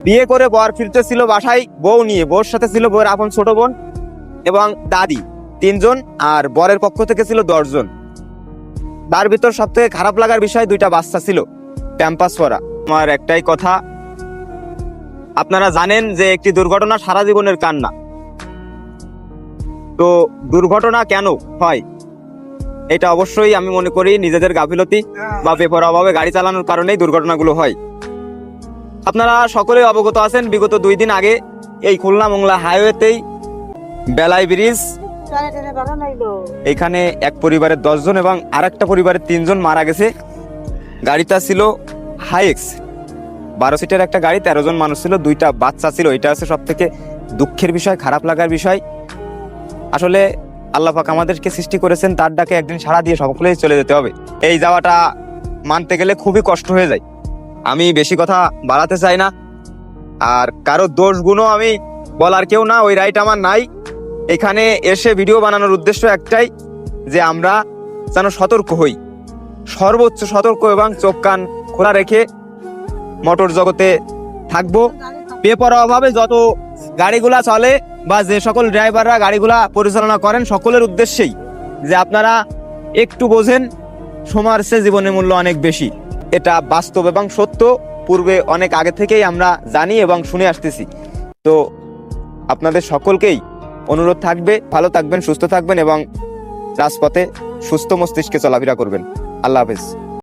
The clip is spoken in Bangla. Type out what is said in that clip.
বিয়ে করে বর ফিরতেছিল বাসায় বউ নিয়ে, বউর সাথে ছিল বউয়ের আপন ছোট বোন এবং দাদি, 3 জন, আর বরের পক্ষ থেকে ছিল 10 জন। তার ভিতর সব থেকে খারাপ লাগার বিষয় 2টা বাচ্চা ছিল প্যাম্পাস পরা। আমার একটাই কথা, আপনারা জানেন যে একটি দুর্ঘটনা সারা জীবনের কান্না। তো দুর্ঘটনা কেন হয়, এটা অবশ্যই আমি মনে করি নিজেদের গাফিলতি বা বেপরোয়াভাবে গাড়ি চালানোর কারণেই দুর্ঘটনাগুলো হয়। আপনারা সকলেই অবগত আছেন, বিগত 2 দিন আগে এই খুলনা মোংলা হাইওয়েতেই বেলাই ব্রিজ, এখানে এক পরিবারের 10 জন এবং আরেকটা পরিবারের 3 জন মারা গেছে। গাড়িটা ছিল হাইএক্স, 12 সিটের একটা গাড়ি, 13 জন মানুষ ছিল, 2টা বাচ্চা ছিল। এটা হচ্ছে সব থেকে দুঃখের বিষয়, খারাপ লাগার বিষয়। আসলে আল্লাহ পাক আমাদেরকে সৃষ্টি করেছেন, তার ডাকে একদিন সাড়া দিয়ে সকলেই চলে যেতে হবে। এই যাওয়াটা মানতে গেলে খুবই কষ্ট হয়ে যায়। আমি বেশি কথা বাড়াতে চাই না, আর কারো দোষ গুণও আমি বলার কেউ না, ওই রাইট আমার নাই। এখানে এসে ভিডিও বানানোর উদ্দেশ্য একটাই, যে আমরা যেন সতর্ক হই, সর্বোচ্চ সতর্ক এবং চোখ কান খোলা রেখে মোটর জগতে থাকবো। বেপরোয়াভাবে যত গাড়িগুলা চলে বা যে সকল ড্রাইভাররা গাড়িগুলা পরিচালনা করেন, সকলের উদ্দেশ্যেই যে আপনারা একটু বোঝেন, সময়ের চেয়ে জীবনের মূল্য অনেক বেশি। এটা বাস্তব এবং সত্য, পূর্বে অনেক আগে থেকেই আমরা জানি এবং শুনে আসতেছি। তো আপনাদের সকলকেই অনুরোধ থাকবে, ভালো থাকবেন, সুস্থ থাকবেন এবং রাজপথে সুস্থ মস্তিষ্কে চলাফেরা করবেন। আল্লাহ হাফেজ।